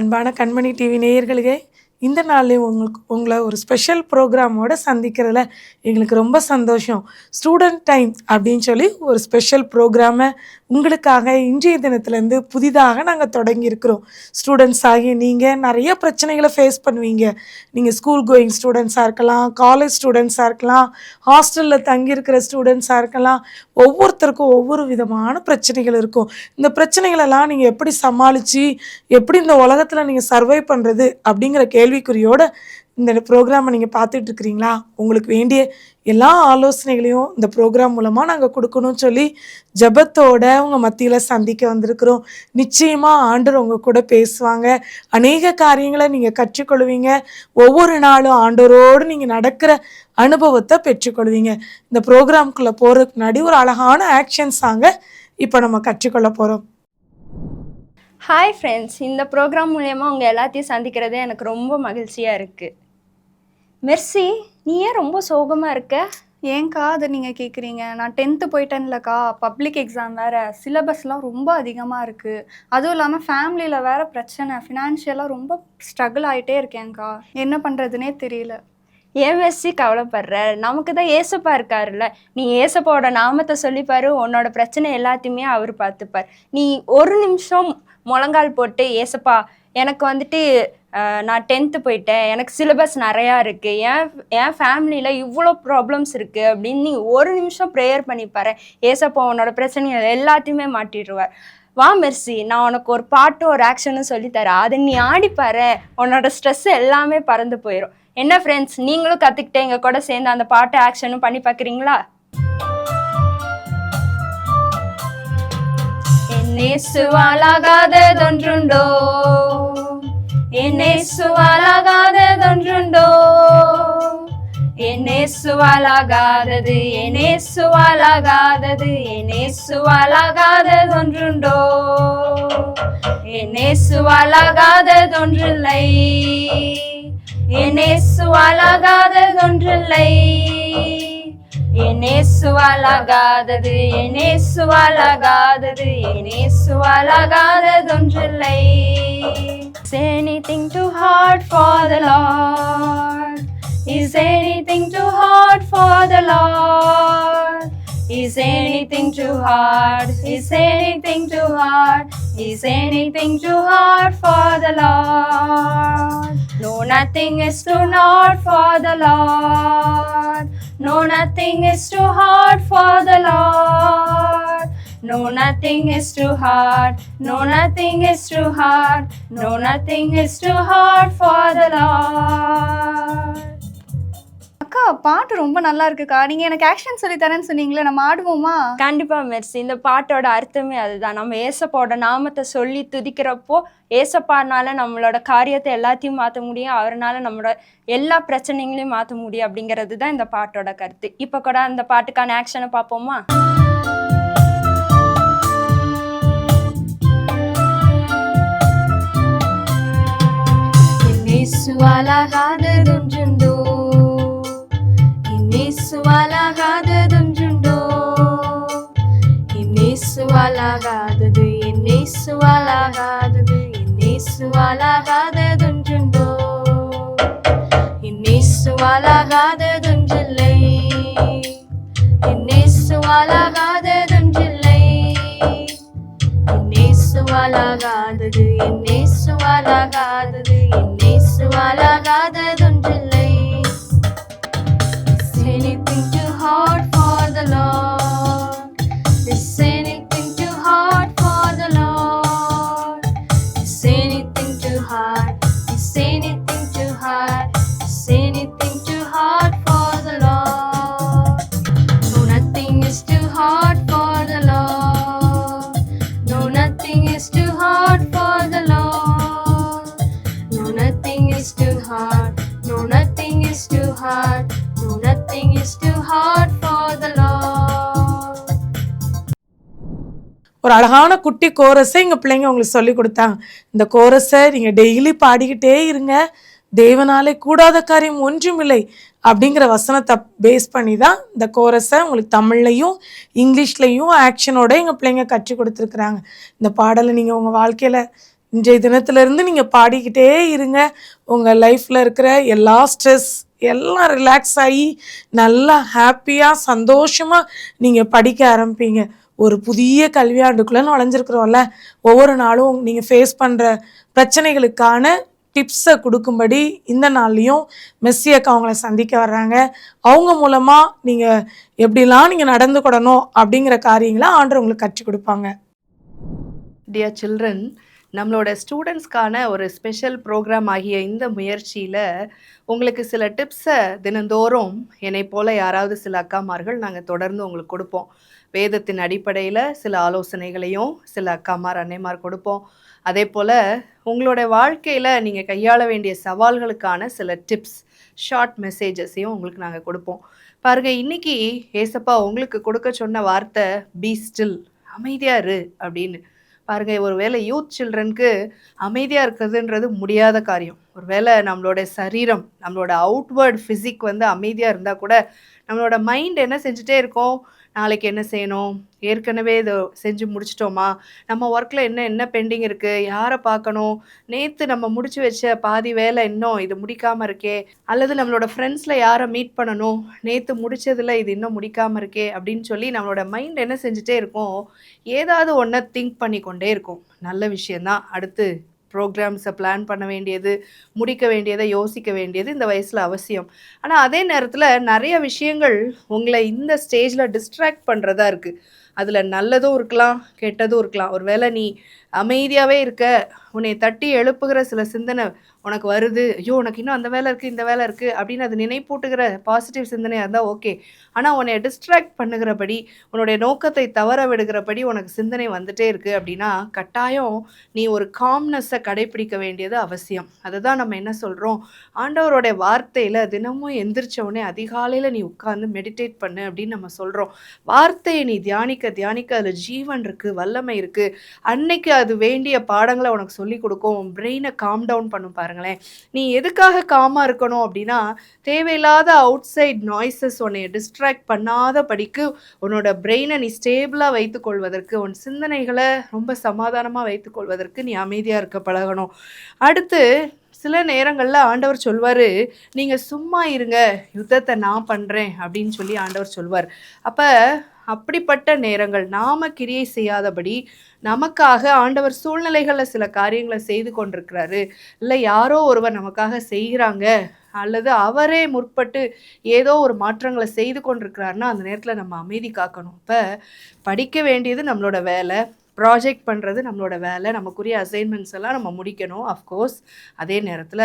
அன்பான கண்மணி டிவி நேயர்களே, இந்த நாள்லேயும் உங்களை ஒரு ஸ்பெஷல் ப்ரோக்ராமோட சந்திக்கிறதுல எங்களுக்கு ரொம்ப சந்தோஷம். ஸ்டூடெண்ட் டைம் அப்படின்னு சொல்லி ஒரு ஸ்பெஷல் ப்ரோக்ராமை உங்களுக்காக இன்றைய தினத்துலேருந்து புதிதாக நாங்கள் தொடங்கியிருக்கிறோம். ஸ்டூடெண்ட்ஸ் ஆகிய நீங்கள் நிறைய பிரச்சனைகளை ஃபேஸ் பண்ணுவீங்க. நீங்கள் ஸ்கூல் கோயிங் ஸ்டூடெண்ட்ஸாக இருக்கலாம், காலேஜ் ஸ்டூடெண்ட்ஸாக இருக்கலாம், ஹாஸ்டலில் தங்கியிருக்கிற ஸ்டூடெண்ட்ஸாக இருக்கலாம். ஒவ்வொருத்தருக்கும் ஒவ்வொரு விதமான பிரச்சனைகள் இருக்கும். இந்த பிரச்சனைகளெல்லாம் நீங்கள் எப்படி சமாளித்து எப்படி இந்த உலகத்தில் நீங்கள் சர்வை பண்ணுறது அப்படிங்கிற கேள்விக்குறியோட இந்த ப்ரோக்ராமை நீங்கள் பார்த்துட்டு இருக்கிறீங்களா? உங்களுக்கு வேண்டிய எல்லா ஆலோசனைகளையும் இந்த ப்ரோக்ராம் மூலமாக நாங்கள் கொடுக்கணும்னு சொல்லி ஜபத்தோட உங்கள் மத்தியில் சந்திக்க வந்திருக்கிறோம். நிச்சயமாக ஆண்டவர் உங்கள் கூட பேசுவாங்க. அநேக காரியங்களை நீங்கள் கற்றுக்கொள்வீங்க. ஒவ்வொரு நாளும் ஆண்டவரோடு நீங்கள் நடக்கிற அனுபவத்தை பெற்றுக்கொள்வீங்க. இந்த ப்ரோக்ராம்குள்ளே போகிறதுக்கு முன்னாடி ஒரு அழகான ஆக்ஷன் சாங்கை இப்போ நம்ம கற்றுக்கொள்ள போகிறோம். ஹாய் ஃப்ரெண்ட்ஸ், இந்த ப்ரோக்ராம் மூலயமா உங்கள் எல்லாத்தையும் சந்திக்கிறதே எனக்கு ரொம்ப மகிழ்ச்சியாக இருக்குது. மெர்சி, நீ ஏன் ரொம்ப சோகமாக இருக்க? ஏன்க்கா அதை நீங்கள் கேட்குறீங்க? நான் 10th போயிட்டேன்லக்கா, பப்ளிக் எக்ஸாம் வேறு, சிலபஸ்லாம் ரொம்ப அதிகமாக இருக்குது. அதுவும் இல்லாமல் ஃபேமிலியில் வேறு பிரச்சனை, ஃபினான்ஷியலாக ரொம்ப ஸ்ட்ரகிள் ஆகிட்டே இருக்கேன்க்கா. என்ன பண்ணுறதுனே தெரியல. ஏன் மெர்சி கவலைப்படுற? நமக்கு தான் ஏசப்பா இருக்காருல்ல. நீ ஏசப்பாவோட நாமத்தை சொல்லிப்பாரு, உன்னோட பிரச்சனை எல்லாத்தையுமே அவர் பார்த்துப்பார். நீ ஒரு நிமிஷம் முழங்கால் போட்டு, ஏசப்பா எனக்கு வந்துட்டு நான் 10th போயிட்டேன், எனக்கு சிலபஸ் நிறையா இருக்குது, என் ஃபேமிலியில் இவ்வளோ ப்ராப்ளம்ஸ் இருக்குது அப்படின்னு நீ ஒரு நிமிஷம் ப்ரேயர் பண்ணிப்பாரு. ஏசப்பா உன்னோட பிரச்சனைகள் எல்லாத்தையுமே மாட்டிடுவார். வா மெர்சி, நான் உனக்கு ஒரு பாட்டும் ஒரு ஆக்ஷனும் சொல்லித்தரேன். அதை நீ ஆடிப்பாரு, உன்னோட ஸ்ட்ரெஸ் எல்லாமே பறந்து போயிடும். என்ன ஃப்ரெண்ட்ஸ், நீங்களும் கற்றுக்கிட்டு எங்கள் கூட சேர்ந்து அந்த பாட்டு ஆக்ஷனும் பண்ணி பார்க்குறீங்களா? என்னேசுவாலாகாததொன்றுண்டோ, என்னேசுவாலாகாததொன்றுண்டோ, என்னேசுவாலாகாதது, என்னேசுவாலாகாதது, என்னேசுவாலாகாததொன்றுண்டோ, என்னேசுவாலாகாததொன்றில்லை, என்னேசுவாலாகாததொன்றில்லை, என்னேசுவாலாகாதது, என்னேசுவாலாகாதது, என்னேசுவாலாகாததொன்றில்லை. Is anything too hard for the Lord? Is anything too hard for the Lord? Is anything too hard? Is anything too hard? Is anything too hard for the Lord? No, nothing is too hard for the Lord. No, nothing is too hard for the Lord. No, nothing is too hard. No, nothing is too hard. No, nothing is too hard for the Lord. அக்கா, பாட்டு ரொம்ப நல்லா இருக்குக்கா. நீங்கள் எனக்கு action சொல்லித்தரேன்னு சொன்னீங்களே, நம்ம ஆடுவோமா? கண்டிப்பாக மெர்சி, இந்த பாட்டோட அர்த்தமே அதுதான். நம்ம ஏசப்பாவோட நாமத்தை சொல்லி துதிக்கிறப்போ ஏசப்பானால நம்மளோட காரியத்தை எல்லாத்தையும் மாற்ற முடியும், அவரால் நம்மளோட எல்லா பிரச்சனைகளையும் மாற்ற முடியும் அப்படிங்கிறது தான் இந்த பாட்டோட கருத்து. இப்போ கூட அந்த பாட்டுக்கான ஆக்ஷனை பார்ப்போமா? என்னேசுவாலாகாததொன்றுண்டோ, என்னேசுவாலாகாததொன்றுண்டோ, என்னேசுவாலாகாதது, என்னேசுவாலாகாதது, என்னேசுவாலாகாததொன்றுண்டோ, என்னேசுவாலாகாததொன்றில்லை, என்னேசுவாலாகாததொன்றில்லை, என்னேசுவாலாகாதது, என்னேசுவாலாகாதது, என்னேசுவாலாகாததொன்றில்லை. Is anything too hard for the Lord? Is anything too hard for the Lord? Is anything too hard? Is anything too hard? Is anything too hard for the Lord? No, nothing is too hard for the Lord. No, nothing is too hard for the Lord. No, nothing is too hard. No, nothing is too hard. No, nothing is too hard for the Lord. ஒரு அழகான குட்டி கோரஸை எங்கள் பிள்ளைங்க உங்களுக்கு சொல்லி கொடுத்தாங்க. இந்த கோரஸை நீங்கள் டெய்லி பாடிக்கிட்டே இருங்க. தேவனாலே கூடாத காரியம் ஒன்றுமில்லை அப்படிங்கிற வசனத்தை பேஸ் பண்ணி தான் இந்த கோரஸை உங்களுக்கு தமிழ்லையும் இங்கிலீஷ்லையும் ஆக்ஷனோட எங்கள் பிள்ளைங்க கற்றுக் கொடுத்துருக்குறாங்க. இந்த பாடலை நீங்கள் உங்கள் வாழ்க்கையில் இன்றைய தினத்திலிருந்து நீங்கள் பாடிக்கிட்டே இருங்க. உங்கள் லைஃப்பில் இருக்கிற எல்லா ஸ்ட்ரெஸ் எல்லாம் ரிலாக்ஸ் ஆகி நல்லா ஹாப்பியாக சந்தோஷமாக நீங்கள் படிக்க ஆரம்பிப்பீங்க. ஒரு புதிய கல்வியாண்டுக்குள்ளே நுழைஞ்சிருக்கிறோம்ல, ஒவ்வொரு நாளும் நீங்கள் ஃபேஸ் பண்ணுற பிரச்சனைகளுக்கான டிப்ஸை கொடுக்கும்படி இந்த நாள்லையும் மெஸ்ஸி அக்கா அவங்கள சந்திக்க வர்றாங்க. அவங்க மூலமாக நீங்கள் எப்படிலாம் நீங்கள் நடந்துக்கிடணும் அப்படிங்கிற காரியங்களை ஆண்டவர் உங்களுக்கு கற்றுக் கொடுப்பாங்க. டியர் சில்ட்ரன், நம்மளோட ஸ்டூடெண்ட்ஸ்க்கான ஒரு ஸ்பெஷல் ப்ரோக்ராம் ஆகிய இந்த முயற்சியில் உங்களுக்கு சில டிப்ஸை தினந்தோறும் என்னை போல் யாராவது சில அக்காமார்கள் நாங்கள் தொடர்ந்து உங்களுக்கு கொடுப்போம். வேதத்தின் அடிப்படையில் சில ஆலோசனைகளையும் சில அக்காமார் அன்னைமார் கொடுப்போம். அதே போல் உங்களோட வாழ்க்கையில் நீங்கள் கையாள வேண்டிய சவால்களுக்கான சில டிப்ஸ், ஷார்ட் மெசேஜஸையும் உங்களுக்கு நாங்கள் கொடுப்போம். பாருங்கள், இன்றைக்கி ஏசப்பா உங்களுக்கு கொடுக்க சொன்ன வார்த்தை பி ஸ்டில், அமைதியாக இரு அப்படின்னு. பாருங்கள், ஒரு வேளை யூத் சில்ட்ரனுக்கு அமைதியாக இருக்கிறதுன்றது முடியாத காரியம். ஒரு வேளை நம்மளோட சரீரம், நம்மளோட அவுட்வேர்ட் ஃபிசிக் அமைதியாக இருந்தால் கூட நம்மளோட மைண்ட் என்ன செஞ்சுட்டே இருக்கோம், நாளைக்கு என்ன செய்யணும், ஏற்கனவே இதை செஞ்சு முடிச்சிட்டோமா, நம்ம ஒர்க்கில் என்ன பெண்டிங் இருக்குது, யாரை பார்க்கணும், நேற்று நம்ம முடிச்சு வச்ச பாதி வேலை இன்னும் இது முடிக்காமல் இருக்கே, அல்லது நம்மளோட ஃப்ரெண்ட்ஸில் யாரை மீட் பண்ணணும், நேற்று முடித்ததில் இது இன்னும் முடிக்காமல் இருக்கே அப்படின்னு சொல்லி நம்மளோட மைண்ட் என்ன செஞ்சுட்டே இருக்கும், ஏதாவது ஒன்றை திங்க் பண்ணி கொண்டே இருக்கும். நல்ல விஷயந்தான். அடுத்து ப்ரோக்ராம்ஸை பிளான் பண்ண வேண்டியது, முடிக்க வேண்டியதை யோசிக்க வேண்டியது இந்த வயசில் அவசியம். ஆனால் அதே நேரத்தில் நிறைய விஷயங்கள் உங்களை இந்த ஸ்டேஜில் டிஸ்ட்ராக்ட் பண்ணுறதா இருக்குது. அதில் நல்லதும் இருக்கலாம், கெட்டதும் இருக்கலாம். ஒரு வேளை நீ அமைதியாகவே இருக்க, உன்னை தட்டி எழுப்புகிற சில சிந்தனை உனக்கு வருது, ஐயோ உனக்கு இன்னும் அந்த வேலை இருக்குது இந்த வேலை இருக்குது அப்படின்னு அது நினைப்பூட்டுகிற பாசிட்டிவ் சிந்தனையாக இருந்தால் ஓகே. ஆனால் உன்னை டிஸ்ட்ராக்ட் பண்ணுகிறபடி, உன்னுடைய நோக்கத்தை தவற விடுகிறபடி உனக்கு சிந்தனை வந்துட்டே இருக்குது அப்படின்னா கட்டாயம் நீ ஒரு காம்னஸை கடைப்பிடிக்க வேண்டியது அவசியம். அதை தான் நம்ம என்ன சொல்கிறோம், ஆண்டவருடைய வார்த்தையில் தினமும் எந்திரிச்ச உடனே அதிகாலையில் நீ உட்காந்து மெடிடேட் பண்ணு அப்படின்னு நம்ம சொல்கிறோம். வார்த்தையை நீ தியானிக்க தியானிக்க அதில் ஜீவன் இருக்குது, வல்லமை இருக்குது. அன்னைக்கு அது வேண்டிய பாடங்களை உனக்கு சொல்லி கொடுக்கும், பிரெயினை காம் டவுன் பண்ணும். பாருங்களேன், நீ எதுக்காக காமாக இருக்கணும் அப்படின்னா, தேவையில்லாத அவுட் சைட் நாய்ஸஸ் உன்னை டிஸ்ட்ராக்ட் பண்ணாத படிக்கு உன்னோட பிரெயினை நீ ஸ்டேபிளாக வைத்துக்கொள்வதற்கு, உன் சிந்தனைகளை ரொம்ப சமாதானமாக வைத்துக்கொள்வதற்கு நீ அமைதியாக இருக்க பழகணும். அடுத்து சில நேரங்களில் ஆண்டவர் சொல்வார், நீங்கள் சும்மா இருங்க, யுத்தத்தை நான் பண்ணுறேன் அப்படின்னு சொல்லி ஆண்டவர் சொல்வார். அப்போ அப்படிப்பட்ட நேரங்கள் நாம் கிரியை செய்யாதபடி நமக்காக ஆண்டவர் சூழ்நிலைகளில் சில காரியங்களை செய்து கொண்டிருக்கிறாரு, இல்லை யாரோ ஒருவர் நமக்காக செய்கிறாங்க, அல்லது அவரே முற்பட்டு ஏதோ ஒரு மாற்றங்களை செய்து கொண்டிருக்கிறாருன்னா அந்த நேரத்தில் நம்ம அமைதி காக்கணும். இப்போ படிக்க வேண்டியது நம்மளோட வேலை, ப்ராஜெக்ட் பண்ணுறது நம்மளோட வேலை, நமக்குரிய அசைன்மெண்ட்ஸ் எல்லாம் நம்ம முடிக்கணும் அஃப்கோர்ஸ். அதே நேரத்தில்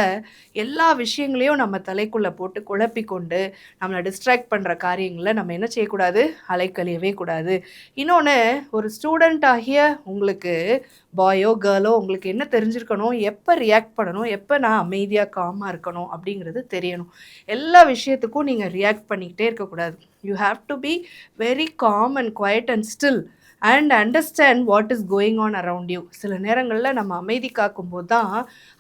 எல்லா விஷயங்களையும் நம்ம தலைக்குள்ளே போட்டு குழப்பிக்கொண்டு நம்மளை டிஸ்ட்ராக்ட் பண்ணுற காரியங்களை நம்ம என்ன செய்யக்கூடாது, அலைக்கழியவே கூடாது. இன்னொன்று, ஒரு ஸ்டூடெண்ட் ஆகிய உங்களுக்கு, பாயோ கேர்ளோ, உங்களுக்கு என்ன தெரிஞ்சிருக்கணும், எப்போ ரியாக்ட் பண்ணணும், எப்போ நான் அமைதியாக காமாக இருக்கணும் அப்படிங்கிறது தெரியணும். எல்லா விஷயத்துக்கும் நீங்கள் ரியாக்ட் பண்ணிக்கிட்டே இருக்கக்கூடாது. You have to be very com and quite and still and understand what is going on around you. சில நேரங்களில் நம்ம அமைதி காக்கும்போது தான்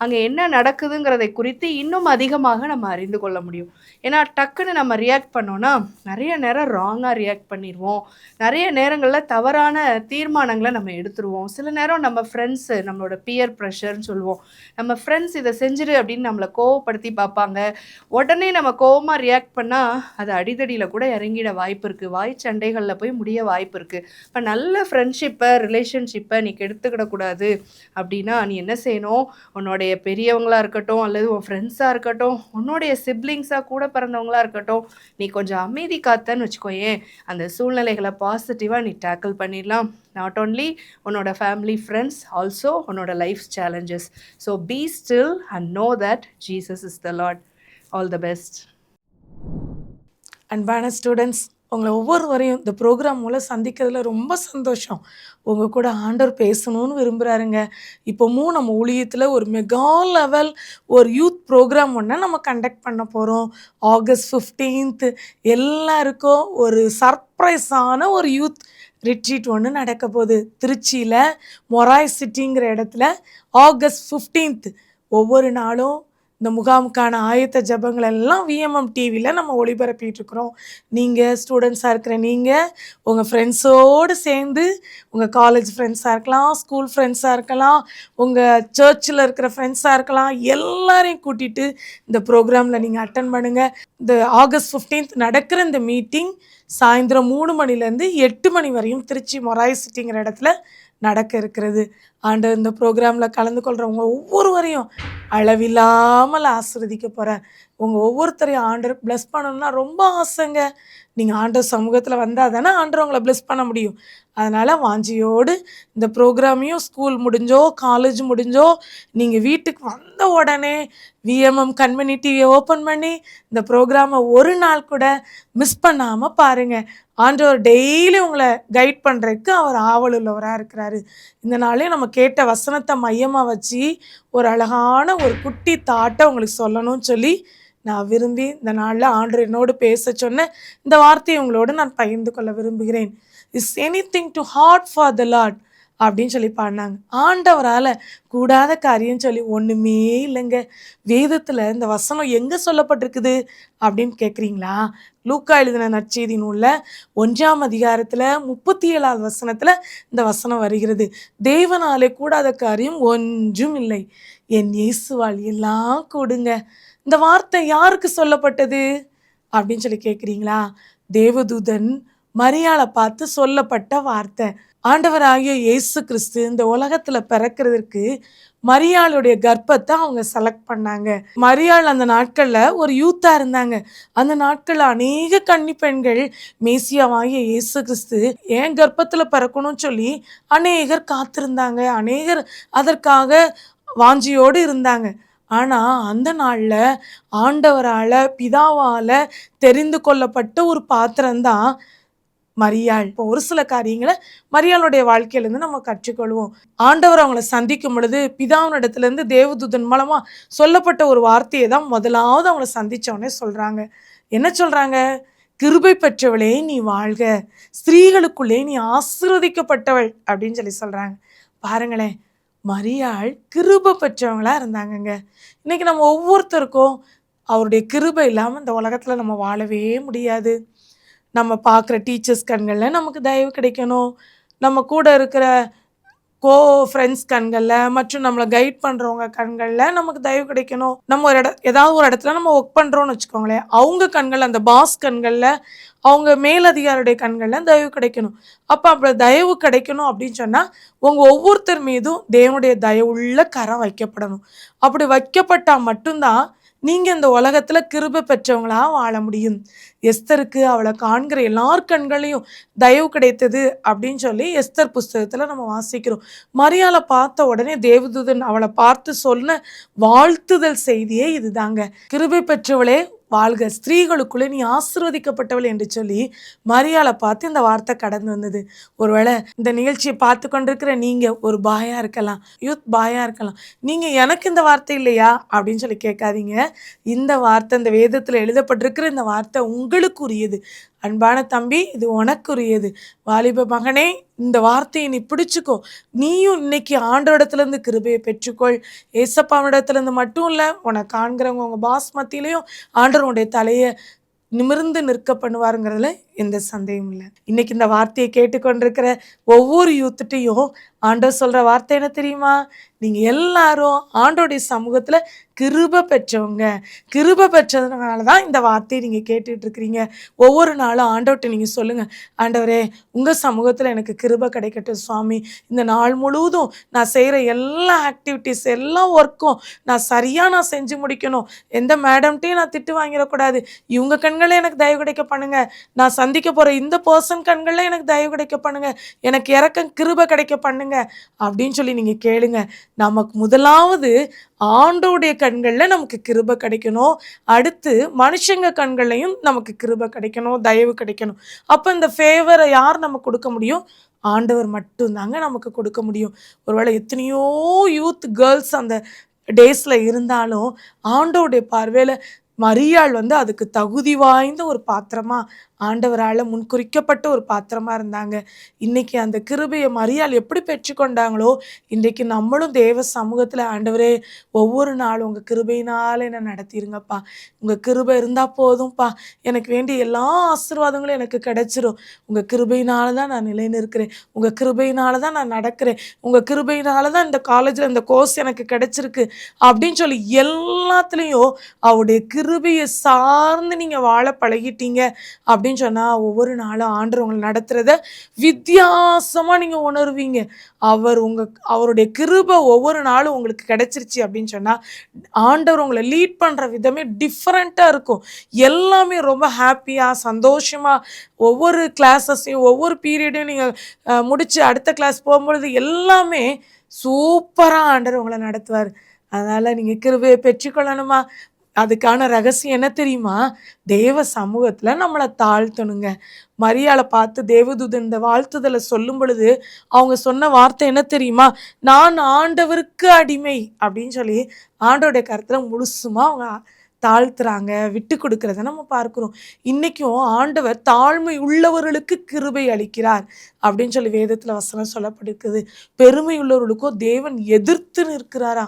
அங்கே என்ன நடக்குதுங்கிறதை குறித்து இன்னும் அதிகமாக நம்ம அறிந்து கொள்ள முடியும். ஏன்னா டக்குன்னு நம்ம ரியாக்ட் பண்ணோன்னா நிறைய நேரம் ராங்காக ரியாக்ட் பண்ணிடுவோம், நிறைய நேரங்களில் தவறான தீர்மானங்களை நம்ம எடுத்துருவோம். சில நேரம் நம்ம ஃப்ரெண்ட்ஸு, நம்மளோட பியர் ப்ரெஷர்னு சொல்லுவோம், நம்ம ஃப்ரெண்ட்ஸ் இதை செஞ்சிரு அப்படின்னு நம்மளை கோவப்படுத்தி பார்ப்பாங்க. உடனே நம்ம கோவமாக ரியாக்ட் பண்ணால் அது அடிதடியில் கூட இறங்கிட வாய்ப்பு இருக்குது, வாய் சண்டைகளில் போய் முடிய வாய்ப்பு இருக்குது. இப்போ நல்ல ஃப்ரெண்ட்ஷிப்பை, ரிலேஷன்ஷிப்பை நீ கெடுத்துக்கிடக்கூடாது அப்படின்னா நீ என்ன செய்யணும், உன்னுடைய பெரியவங்களாக இருக்கட்டும் அல்லது உன் ஃப்ரெண்ட்ஸாக இருக்கட்டும், உன்னுடைய சிப்ளிங்ஸாக கூட பிறந்தவங்களாக இருக்கட்டும், நீ கொஞ்சம் அமைதி காத்தன்னு வச்சுக்கோயேன், அந்த சூழ்நிலைகளை பாசிட்டிவாக நீ டேக்கிள் பண்ணிடலாம். நாட் ஓன்லி உன்னோட ஃபேமிலி, ஃப்ரெண்ட்ஸ், ஆல்சோ உன்னோட life challenges. So B still and know that Jesus is the Lord. All the best. அன்பான ஸ்டூடெண்ட்ஸ், உங்களை ஒவ்வொருவரையும் இந்த ப்ரோக்ராம் மூலம் சந்திக்கிறதுல ரொம்ப சந்தோஷம். உங்கள் கூட ஆண்டவர் பேசணும்னு விரும்புகிறாருங்க. இப்போவும் நம்ம ஊழியத்தில் ஒரு மெகா லெவல் ஒரு யூத் ப்ரோக்ராம் ஒன்று நம்ம கண்டக்ட் பண்ண போகிறோம். August 15th எல்லாருக்கும் ஒரு சர்ப்ரைஸான ஒரு யூத் ரிட்ரீட் ஒன்று நடக்க போகுது. திருச்சியில் மொராய் சிட்டிங்கிற இடத்துல August 15th. ஒவ்வொரு நாளும் இந்த முகாமுக்கான ஆயத்த ஜெபங்கள் எல்லாம் விஎம்எம் டிவியில் நம்ம ஒளிபரப்பிட்டு இருக்கிறோம். நீங்கள் ஸ்டூடெண்ட்ஸாக இருக்கிற நீங்கள் உங்கள் ஃப்ரெண்ட்ஸோடு சேர்ந்து, உங்கள் காலேஜ் ஃப்ரெண்ட்ஸாக இருக்கலாம், ஸ்கூல் ஃப்ரெண்ட்ஸாக இருக்கலாம், உங்கள் சர்ச்சில் இருக்கிற ஃப்ரெண்ட்ஸாக இருக்கலாம், எல்லாரையும் கூட்டிகிட்டு இந்த ப்ரோக்ராமில் நீங்கள் அட்டன் பண்ணுங்கள். இந்த ஆகஸ்ட் 15th நடக்கிற இந்த மீட்டிங் சாயந்தரம் 3 மணிலேருந்து 8 மணி வரையும் திருச்சி மொராய் சிட்டிங்கிற இடத்துல நடக்க இருக்கிறது. ஆண்டவர் இந்த ப்ரோக்ராமில் கலந்து கொள்கிறவங்க ஒவ்வொருவரையும் அளவில்லாமல் ஆசீர்வதிக்க போகிறார். உங்கள் ஒவ்வொருத்தரையும் ஆண்டவர் ப்ளஸ் பண்ணணும்னா ரொம்ப ஆசைங்க. நீங்கள் ஆண்டவர் சமூகத்தில் வந்தால் தானே ஆண்டவர் உங்களை ப்ளஸ் பண்ண முடியும். அதனால் வாஞ்சியோடு இந்த ப்ரோக்ராமையும் ஸ்கூல் முடிஞ்சோ காலேஜ் முடிஞ்சோ நீங்கள் வீட்டுக்கு வந்த உடனே விஎம்எம் கண்மணி டிவியை ஓப்பன் பண்ணி இந்த ப்ரோக்ராமை ஒரு நாள் கூட மிஸ் பண்ணாமல் பாருங்கள். ஆண்டவர் டெய்லி உங்களை கைட் பண்ணுறதுக்கு அவர் ஆவல் உள்ளவராக இருக்கிறாரு. இந்த நாளே நம்ம கேட்ட வசனத்தை மையமாக வச்சு ஒரு அழகான ஒரு குட்டி தாட்டை உங்களுக்கு சொல்லணும்னு சொல்லி நான் விரும்பி இந்த நாளில் ஆண்டவர் என்னோடு பேச சொன்ன இந்த வார்த்தையை உங்களோடு நான் பகிர்ந்து கொள்ள விரும்புகிறேன். Is anything too hard for the Lord அப்படின்னு சொல்லி பாடினாங்க. ஆண்டவரால் கூடாத காரியம் சொல்லி ஒன்றுமே இல்லைங்க. வேதத்தில் இந்த வசனம் எங்கே சொல்லப்பட்டிருக்குது அப்படின்னு கேட்குறீங்களா? லூக்கா எழுதின நற்செய்தி நூலில் 1ஆம் அதிகாரத்தில் 37வது வசனத்தில் இந்த வசனம் வருகிறது. தேவனாலே கூடாத காரியம் ஒன்றும் இல்லை, என் இயேசுவால் எல்லாம் கூடுங்க. இந்த வார்த்தை யாருக்கு சொல்லப்பட்டது அப்படின்னு சொல்லி கேட்குறீங்களா? தேவதூதன் மரியாளை பார்த்து சொல்லப்பட்ட வார்த்தை. ஆண்டவராகிய இயேசு கிறிஸ்து இந்த உலகத்தில் பிறக்கிறதுக்கு மரியாளுடைய கர்ப்பத்தை அவங்க செலக்ட் பண்ணாங்க. மரியாள் அந்த நாட்களில் ஒரு யூத்தாக இருந்தாங்க. அந்த நாட்களில் அநேக கன்னி பெண்கள் மேசியாவாகிய இயேசு கிறிஸ்து ஏன் கர்ப்பத்தில் பிறக்கணும்னு சொல்லி அநேகர் காத்திருந்தாங்க. அநேகர் அதற்காக வாஞ்சியோடு இருந்தாங்க. ஆனால் அந்த நாளில் ஆண்டவரால் பிதாவால் தெரிந்து கொள்ளப்பட்ட ஒரு பாத்திரம்தான் மரியாள். இப்போ ஒரு சில காரியங்களை மரியாளுடைய வாழ்க்கையிலேருந்து நம்ம கற்றுக்கொள்வோம். ஆண்டவர் அவங்கள சந்திக்கும் பொழுது பிதாவினிடத்துலேருந்து தேவதூதன் மூலமாக சொல்லப்பட்ட ஒரு வார்த்தையை தான் முதலாவது அவங்கள சந்தித்தவொடனே சொல்கிறாங்க. என்ன சொல்கிறாங்க? கிருபை பெற்றவளே நீ வாழ்க, ஸ்திரீகளுக்குள்ளே நீ ஆசீர்வதிக்கப்பட்டவள் அப்படின்னு சொல்லி சொல்கிறாங்க. பாருங்களேன், மரியாள் கிருபை பெற்றவங்களாக இருந்தாங்கங்க. இன்றைக்கி நம்ம ஒவ்வொருத்தருக்கும் அவருடைய கிருபை இல்லாமல் இந்த உலகத்தில் நம்ம வாழவே முடியாது. நம்ம பார்க்குற டீச்சர்ஸ் கண்களில் நமக்கு தயவு கிடைக்கணும், நம்ம கூட இருக்கிற ஃப்ரெண்ட்ஸ் கண்களில் மற்றும் நம்மளை கைட் பண்ணுறவங்க கண்களில் நமக்கு தயவு கிடைக்கணும். நம்ம ஏதாவது ஒரு இடத்துல நம்ம ஒர்க் பண்ணுறோன்னு வச்சுக்கோங்களேன், அவங்க கண்களில், அந்த பாஸ் கண்களில், அவங்க மேலதிகாரியுடைய கண்களில் தயவு கிடைக்கணும். அப்போ அப்படி தயவு கிடைக்கணும் அப்படின்னு சொன்னால் உங்கள் ஒவ்வொருத்தர் மீதும் தேவனுடைய தயவுள்ள கரம் வைக்கப்படணும். அப்படி வைக்கப்பட்டால் மட்டும்தான் நீங்கள் இந்த உலகத்தில் கிருபை பெற்றவங்களாக வாழ முடியும். எஸ்தருக்கு அவளை காண்கிற எல்லார் கண்களையும் தயவு கிடைத்தது அப்படின்னு சொல்லி எஸ்தர் புஸ்தகத்தில் நம்ம வாசிக்கிறோம். மரியாளை பார்த்த உடனே தேவதூதன் அவளை பார்த்து சொன்ன வாழ்த்துதல் செய்தியே இதுதாங்க. கிருபை பெற்றவளே வாழ்க, ஸ்திரீகளுக்குள்ளே நீ ஆசீர்வதிக்கப்பட்டவள் என்று சொல்லி மரியாளை பார்த்து இந்த வார்த்தை கடந்து வந்தது. ஒருவேளை இந்த நிகழ்ச்சியை பார்த்து கொண்டிருக்கிற நீங்கள் ஒரு பாயாக இருக்கலாம், யூத் பாயாக இருக்கலாம். நீங்கள் எனக்கு இந்த வார்த்தை இல்லையா அப்படின்னு சொல்லி கேட்காதீங்க. இந்த வார்த்தை, இந்த வேதத்தில் எழுதப்பட்டிருக்கிற இந்த வார்த்தை உங்களுக்குரியது. அன்பான தம்பி, இது உனக்குரியது. வாலிப மகனே, இந்த வார்த்தையை நீ பிடிச்சிக்கோ. நீயும் இன்னைக்கு ஆண்டவரிடத்துலேருந்து கிருபையை பெற்றுக்கொள். ஏசப்பாவிடத்துலேருந்து மட்டும் இல்லை, உனக்கு காண்கிறவங்க உங்கள் பாஸ் மத்தியிலையும் ஆண்டவருடைய தலையை நிமிர்ந்து நிற்க பண்ணுவாருங்கிறதுல எந்த சந்தேகம் இல்லை. இன்னைக்கு இந்த வார்த்தையை கேட்டுக்கொண்டிருக்கிற ஒவ்வொரு யூத்துட்டையும் ஆண்டவர் சொல்கிற வார்த்தை என்ன தெரியுமா? நீங்கள் எல்லாரும் ஆண்டோடைய சமூகத்தில் கிருபை பெற்றவங்க. கிருபை பெற்றதுனால தான் இந்த வார்த்தையை நீங்கள் கேட்டுட்ருக்கிறீங்க. ஒவ்வொரு நாளும் ஆண்டவர்கிட்ட நீங்கள் சொல்லுங்கள், ஆண்டவரே உங்கள் சமூகத்தில் எனக்கு கிருபை கிடைக்கட்டும் சுவாமி. இந்த நாள் முழுவதும் நான் செய்கிற எல்லா ஆக்டிவிட்டீஸ், எல்லா ஒர்க்கும் நான் சரியாக செஞ்சு முடிக்கணும். எந்த மேடம்கிட்டையும் நான் திட்டு வாங்கிடக்கூடாது. இவங்க கண்களே எனக்கு தயவு கிடைக்க பண்ணுங்க. நான் சந்திக்க போகிற இந்த பர்சன் கண்களில் எனக்கு தயவு கிடைக்க பண்ணுங்க. எனக்கு இறக்கம் கிருபை கிடைக்க பண்ணுங்க அப்படின்னு சொல்லி நீங்கள் கேளுங்க. நமக்கு முதலாவது ஆண்டோடைய கண்களில் நமக்கு கிருபை கிடைக்கணும். அடுத்து மனுஷங்க கண்கள்லையும் நமக்கு கிருபை கிடைக்கணும், தயவு கிடைக்கணும். அப்போ இந்த ஃபேவரை யார் நமக்கு கொடுக்க முடியும்? ஆண்டவர் மட்டும்தாங்க நமக்கு கொடுக்க முடியும். ஒருவேளை எத்தனையோ யூத் கேர்ள்ஸ் அந்த டேஸில் இருந்தாலும் ஆண்டோடைய பார்வையில் மரியாள் வந்து அதுக்கு தகுதி வாய்ந்த ஒரு பாத்திரமா, ஆண்டவரால் முன்குறிக்கப்பட்ட ஒரு பாத்திரமா இருந்தாங்க. இன்னைக்கு அந்த கிருபையை மரியாள் எப்படி பெற்றுக்கொண்டாங்களோ, இன்றைக்கு நம்மளும் தேவ சமூகத்தில், ஆண்டவரே ஒவ்வொரு நாளும் உங்கள் கிருபையினால் என்னை நடத்திருங்கப்பா, உங்கள் கிருபை இருந்தால் போதும்ப்பா, எனக்கு வேண்டிய எல்லா ஆசீர்வாதங்களும் எனக்கு கிடைச்சிரும், உங்கள் கிருபையினால தான் நான் நிலைநிற்கிறேன், உங்கள் கிருபையினால தான் நான் நடக்கிறேன், உங்கள் கிருபையினால தான் இந்த காலேஜில் இந்த கோர்ஸ் எனக்கு கிடைச்சிருக்கு அப்படின்னு சொல்லி எல்லாத்துலேயும் அவருடைய கிருபையை சார்ந்து நீங்கள் வாழ பழகிட்டீங்க அப்படின்னு சொன்னால், ஒவ்வொரு நாளும் ஆண்டவர் உங்களை நடத்துகிறத வித்தியாசமாக நீங்கள் உணர்வீங்க. அவருடைய கிருபை ஒவ்வொரு நாளும் உங்களுக்கு கிடைச்சிருச்சு அப்படின்னு சொன்னால், ஆண்டவர் உங்களை லீட் பண்ணுற விதமே டிஃப்ரெண்ட்டாக இருக்கும். எல்லாமே ரொம்ப ஹாப்பியாக சந்தோஷமாக, ஒவ்வொரு கிளாஸஸையும் ஒவ்வொரு பீரியடையும் நீங்கள் முடித்து அடுத்த கிளாஸ் போகும்பொழுது எல்லாமே சூப்பராக ஆண்டவர் உங்களை நடத்துவார். அதனால் நீங்கள் கிருபையை பெற்றுக்கொள்ளணுமா? அதுக்கான ரகசியம் என்ன தெரியுமா? தேவ சமூகத்தில் நம்மளை தாழ்த்தணுங்க. மரியாளை பார்த்து தேவதூதன் இந்த வாழ்த்துதலை சொல்லும் பொழுது அவங்க சொன்ன வார்த்தை என்ன தெரியுமா? நான் ஆண்டவருக்கு அடிமை அப்படின்னு சொல்லி ஆண்டவருடைய கருத்தில் முழுசுமா அவங்க தாழ்த்துறாங்க, விட்டு கொடுக்கறத நம்ம பார்க்கிறோம். இன்னைக்கும் ஆண்டவர் தாழ்மை உள்ளவர்களுக்கு கிருபை அளிக்கிறார் அப்படின்னு சொல்லி வேதத்தில் வசனம் சொல்லப்பட்டிருக்குது. பெருமை உள்ளவர்களுக்கோ தேவன் எதிர்த்து நிற்கிறாரா.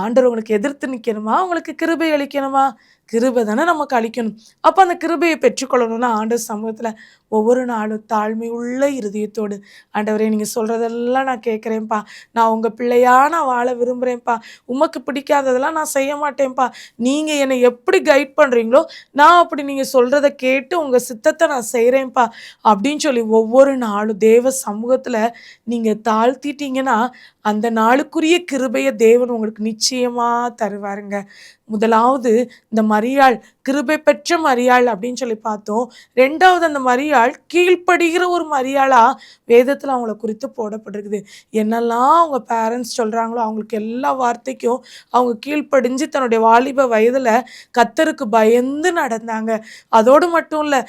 ஆண்டவர் உங்களுக்கு எதிர்த்து நிற்கணுமா? உங்களுக்கு கிருபை அளிக்கணுமா? கிருபை தானே நமக்கு அளிக்கணும். அப்போ அந்த கிருபையை பெற்றுக்கொள்ளணும்னா ஆண்டவர் சமூகத்தில் ஒவ்வொரு நாளும் தாழ்மை உள்ள இருதயத்தோடு, ஆண்டவரே நீங்கள் சொல்கிறதெல்லாம் நான் கேட்குறேன்ப்பா, நான் உங்கள் பிள்ளையா நான் வாழ விரும்புகிறேன்ப்பா, உமக்கு பிடிக்காததெல்லாம் நான் செய்ய மாட்டேன்ப்பா, நீங்கள் என்னை எப்படி கைட் பண்ணுறீங்களோ நான் அப்படி நீங்கள் சொல்கிறத கேட்டு உங்கள் சித்தத்தை நான் செய்கிறேன்ப்பா அப்படின்னு சொல்லி ஒவ்வொரு நாளும் தேவ சமூகத்தில் நீங்கள் தாழ்த்திட்டீங்கன்னா அந்த நாளுக்குரிய கிருபையை தேவன் உங்களுக்கு நிச்சயமாக தருவாருங்க. முதலாவது இந்த மரியாள் கிருபை பெற்ற மரியாள் அப்படின்னு சொல்லி பார்த்தோம். ரெண்டாவது அந்த மரியாள் கீழ்ப்படுகிற ஒரு மரியாளா வேதத்தில் அவங்கள குறித்து போடப்பட்டிருக்குது. என்னெல்லாம் அவங்க பேரண்ட்ஸ் சொல்கிறாங்களோ அவங்களுக்கு எல்லா வார்த்தைக்கும் அவங்க கீழ்ப்படிஞ்சு தன்னுடைய வாலிப வயதில் கர்த்தருக்கு பயந்து நடந்தாங்க. அதோடு மட்டும் இல்லை,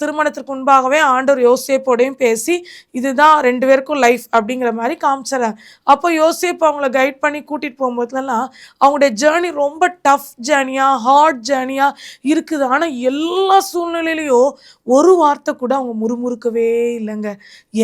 திருமணத்திற்கு முன்பாகவே ஆண்டவர் யோசேப்போடையும் பேசி இதுதான் 2 பேருக்கும் லைஃப் அப்படிங்கிற மாதிரி காமிச்சிடறாங்க. அப்போ யோசேப்பு அவங்கள கைட் பண்ணி கூட்டிகிட்டு போகும்போதுலாம் அவங்களுடைய ஜேர்னி ரொம்ப டஃப் ஜேர்னியாக, ஹார்ட் ஜேர்னியாக இருக்குது. ஆனால் எல்லா சூழ்நிலையிலையும் ஒரு வார்த்தை கூட அவங்க முறுமுறுக்கவே இல்லைங்க.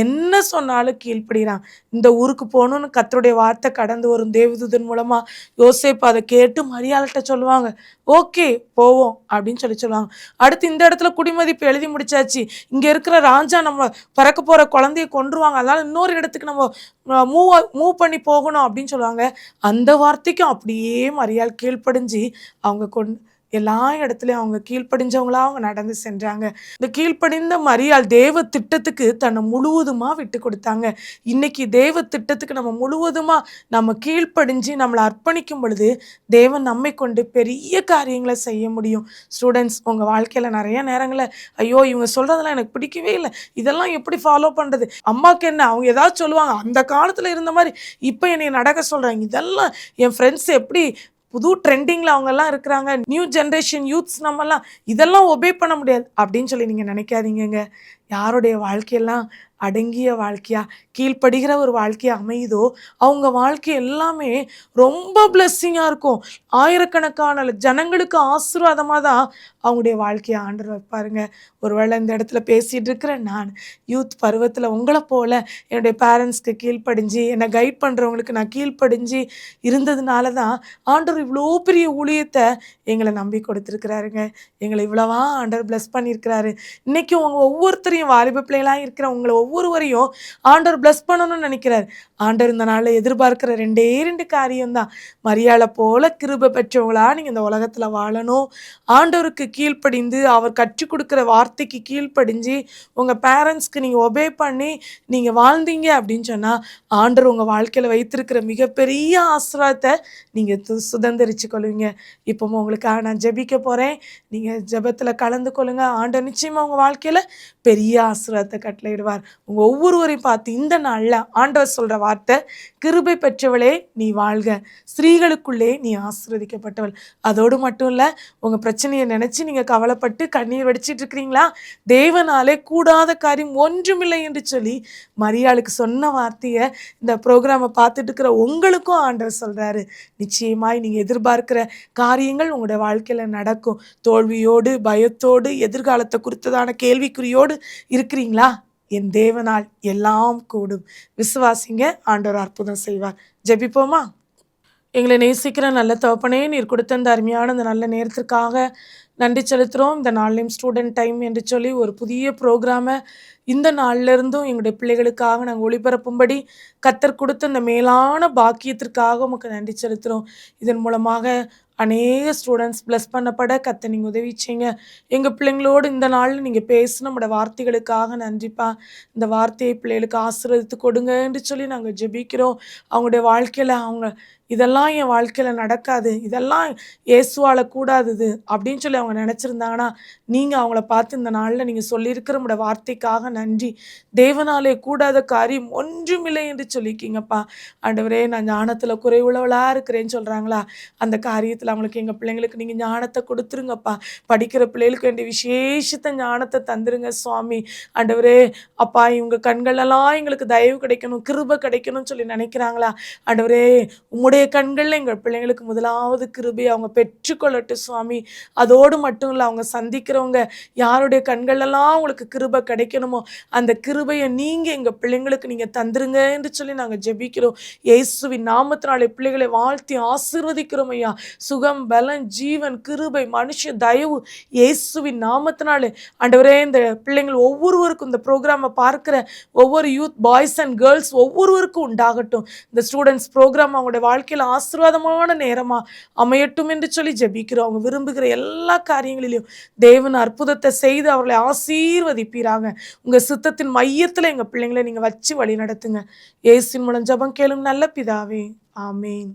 என்ன சொன்னாலும் கீழ்ப்படுகிறாங்க. இந்த ஊருக்கு போகணுன்னு கர்த்தருடைய வார்த்தை கடந்து வரும் தேவதூதன் மூலமாக யோசேப்பு அதை கேட்டு மரியாள்கிட்ட சொல்லுவாங்க, ஓகே போவோம் அப்படின்னு சொல்லுவாங்க. அடுத்து இந்த இடத்துல குடிமதிப்பு எழுதி முடிச்சாச்சு, இங்கே இருக்கிற ராஜா நம்ம பிறக்க போகிற குழந்தைய கொன்றுவாங்க, அதனால் இன்னொரு இடத்துக்கு நம்ம மூவ் பண்ணி போகணும் அப்படின்னு சொல்லுவாங்க. அந்த வார்த்தைக்கும் அப்படியே மரியாள் கீழ்ப்படிஞ்சு அவங்க எல்லா இடத்துலையும் அவங்க கீழ்ப்படிஞ்சவங்களா அவங்க நடந்து சென்றாங்க. இந்த கீழ்ப்படிந்த மரியாள் தேவ திட்டத்துக்கு தன்னை முழுவதுமாக விட்டு கொடுத்தாங்க. இன்னைக்கு தேவ திட்டத்துக்கு நம்ம முழுவதுமாக நம்ம கீழ்ப்படிஞ்சு நம்மளை அர்ப்பணிக்கும் பொழுது தேவன் நம்மை கொண்டு பெரிய காரியங்களை செய்ய முடியும். ஸ்டூடெண்ட்ஸ், உங்கள் வாழ்க்கையில் நிறைய நேரங்களில் ஐயோ இவங்க சொல்கிறதெல்லாம் எனக்கு பிடிக்கவே இல்லை, இதெல்லாம் எப்படி ஃபாலோ பண்ணுறது, அம்மாவுக்கு என்ன அவங்க ஏதாவது சொல்லுவாங்க, அந்த காலத்தில் இருந்த மாதிரி இப்போ என்னை நடக்க சொல்கிறாங்க, இதெல்லாம் என் ஃப்ரெண்ட்ஸ் எப்படி புது ட்ரெண்டிங்கில் அவங்கெல்லாம் இருக்கிறாங்க, நியூ ஜென்ரேஷன் யூத்ஸ் நம்மலாம் இதெல்லாம் ஒபே பண்ண முடியாது அப்படின்னு சொல்லி நீங்கள் நினைக்காதீங்க. யாருடைய வாழ்க்கையெல்லாம் அடங்கிய வாழ்க்கையாக கீழ்ப்படுகிற ஒரு வாழ்க்கையாக அமையுதோ அவங்க வாழ்க்கை எல்லாமே ரொம்ப பிளெஸ்ஸிங்காக இருக்கும். ஆயிரக்கணக்கான ஜனங்களுக்கு ஆசீர்வாதமாக தான் அவங்களுடைய வாழ்க்கையை ஆண்டவர் வைப்பாருங்க. ஒருவேளை இந்த இடத்துல பேசிகிட்டு இருக்கிறேன் நான் யூத் பருவத்தில் உங்களை போல் என்னுடைய பேரண்ட்ஸ்க்கு கீழ்ப்படிஞ்சு என்னை கைட் பண்ணுறவங்களுக்கு நான் கீழ்ப்படிஞ்சு இருந்ததுனால தான் ஆண்டவர் இவ்வளோ பெரிய ஊழியத்தை எங்களை நம்பி கொடுத்துருக்கிறாருங்க. எங்களை இவ்வளவா ஆண்டவர் பிளஸ் பண்ணியிருக்கிறாரு. இன்றைக்கி உங்கள் ஒவ்வொருத்தரையும் வாலிப பிள்ளைகளாக இருக்கிற உங்களை ஒவ்வொருவரையும் ஆண்டவர் பிளஸ் பண்ணணும்னு நினைக்கிறார். ஆண்டவர் இந்த நாளில் எதிர்பார்க்கிற 2 காரியம்தான். மரியாளை போல கிருபை பெற்றவங்களா நீங்கள் இந்த உலகத்தில் வாழணும். ஆண்டவருக்கு கீழ்ப்படிந்து அவர் கற்றுக் கொடுக்குற வார்த்தைக்கு கீழ்ப்படிஞ்சு உங்கள் பேரண்ட்ஸ்க்கு நீங்கள் ஒபே பண்ணி நீங்கள் வாழ்ந்தீங்க அப்படின்னு சொன்னால் ஆண்டவர் உங்கள் வாழ்க்கையில் வைத்திருக்கிற மிகப்பெரிய ஆசீர்வாதத்தை நீங்கள் சுதந்திரிச்சு கொள்வீங்க. இப்போ உங்களுக்காக நான் ஜெபிக்க போகிறேன். நீங்கள் ஜெபத்தில் கலந்து கொள்ளுங்க. ஆண்டவர் நிச்சயமாக உங்கள் வாழ்க்கையில் பெரிய ஆசீர்வாதத்தை கட்டளையிடுவார். உங்கள் ஒவ்வொருவரையும் பார்த்து இந்த நாளில் ஆண்டவர் சொல்கிற வார்த்தை, கிருபை பெற்றவளே நீ வாழ்க, ஸ்திரீகளுக்குள்ளே நீ ஆசீர்வதிக்கப்பட்டவள். அதோடு மட்டும் இல்லை, உங்கள் பிரச்சனையை நினச்சி நீங்கள் கவலைப்பட்டு கண்ணீர் வடிச்சிட்டு இருக்கிறீங்களா? தேவனாலே கூடாத காரியம் ஒன்றுமில்லை என்று சொல்லி மரியாளுக்கு சொன்ன வார்த்தையை இந்த ப்ரோக்ராமை பார்த்துட்டு இருக்கிற உங்களுக்கும் ஆண்டவர் சொல்கிறாரு. நிச்சயமாய் நீங்கள் எதிர்பார்க்கிற காரியங்கள் உங்களுடைய வாழ்க்கையில் நடக்கும். தோல்வியோடு, பயத்தோடு, எதிர்காலத்தை குறித்ததான கேள்விக்குறியோடு இருக்கிறீங்களா? என் தேவனால் எல்லாம் கூடும். விசுவாசிங்க, ஆண்டவர் அற்புதம் செய்வார். ஜெபிப்போமா? எங்களை நேசிக்கிற நல்ல தகப்பனே, நீர் கொடுத்த இந்த அருமையான இந்த நல்ல நேரத்திற்காக நன்றி செலுத்துகிறோம். இந்த நாள்லையும் ஸ்டூடெண்ட் டைம் என்று சொல்லி ஒரு புதிய ப்ரோக்ராமை இந்த நாள்லேருந்தும் எங்களுடைய பிள்ளைகளுக்காக நாங்கள் ஒளிபரப்பும்படி கர்த்தர் கொடுத்த இந்த மேலான பாக்கியத்திற்காக உமக்கு நன்றி செலுத்துகிறோம். இதன் மூலமாக அநேக ஸ்டூடெண்ட்ஸ் ப்ளஸ் பண்ணப்பட கர்த்தர் நீங்கள் உதவி செய்யுங்க. எங்கள் பிள்ளைங்களோடு இந்த நாளில் நீங்கள் பேசின நம்மளோட வார்த்தைகளுக்காக நன்றிப்பா. இந்த வார்த்தையை பிள்ளைகளுக்கு ஆசீர்வதித்து கொடுங்க என்று சொல்லி நாங்கள் ஜெபிக்கிறோம். அவங்களுடைய வாழ்க்கையில் அவங்க இதெல்லாம் என் வாழ்க்கையில் நடக்காது, இதெல்லாம் இயேசுவால கூடாதது அப்படின்னு சொல்லி அவங்க நினச்சிருந்தாங்கன்னா, நீங்கள் அவங்கள பார்த்து இந்த நாளில் நீங்கள் சொல்லியிருக்கிற நம்மளோட வார்த்தைக்காக நன்றி. தேவனாலே கூடாத காரியம் ஒன்றுமில்லை என்று சொல்லிக்கிங்கப்பா. ஆண்டவரே, நான் ஞானத்தில் குறைவுள்ளவளாக இருக்கிறேன்னு சொல்கிறாங்களா, அந்த காரியத்தில் அவங்களுக்கு எங்கள் பிள்ளைங்களுக்கு நீங்கள் ஞானத்தை கொடுத்துருங்கப்பா. படிக்கிற பிள்ளைகளுக்கு வேண்டிய விசேஷத்தை ஞானத்தை தந்துருங்க சுவாமி. ஆண்டவரே அப்பா, இவங்க கண்களெல்லாம் எங்களுக்கு தயவு கிடைக்கணும், கிருபை கிடைக்கணும்னு சொல்லி நினைக்கிறாங்களா, ஆண்டவரே உம்முடைய கண்களில் எங்கள் பிள்ளைங்களுக்கு முதலாவது கிருபை அவங்க பெற்றுக்கொள்ளட்டும் சுவாமி. அதோடு மட்டும் இல்லை, அவங்க சந்திக்கிறவங்க யாருடைய கண்களெல்லாம் அவங்களுக்கு கிருபை கிடைக்கணுமோ அந்த கிருபையை நீங்கள் எங்கள் பிள்ளைங்களுக்கு நீங்கள் தந்துருங்க என்று சொல்லி நாங்கள் ஜெபிக்கிறோம். இயேசுவின் நாமத்தினாலே பிள்ளைகளை வாழ்த்தி ஆசீர்வதிக்கிறோம் ஐயா. சுகம், பலன், ஜீவன், கிருபை, மனுஷ தயவு இயேசுவின் நாமத்தினாலே ஆண்டவரே இந்த பிள்ளைங்கள் ஒவ்வொருவருக்கும், இந்த ப்ரோக்ராமை பார்க்குற ஒவ்வொரு யூத் பாய்ஸ் அண்ட் கேர்ள்ஸ் ஒவ்வொருவருக்கும் உண்டாகட்டும். இந்த ஸ்டூடெண்ட்ஸ் ப்ரோக்ராம் அவங்களுடைய வாழ்க்கையில் ஆசீர்வாதமான நேரமாக அமையட்டும் என்று சொல்லி ஜெபிக்கிறோம். அவங்க விரும்புகிற எல்லா காரியங்களிலும் தேவன் அற்புதத்தை செய்து அவர்களை ஆசீர்வதிப்பீராங்க. உங்கள் சித்தத்தின் மையத்தில் எங்கள் பிள்ளைங்களை நீங்கள் வச்சு வழி நடத்துங்க. இயேசுவின் மூலம் ஜெபம் கேளும் நல்ல பிதாவே, ஆமேன்.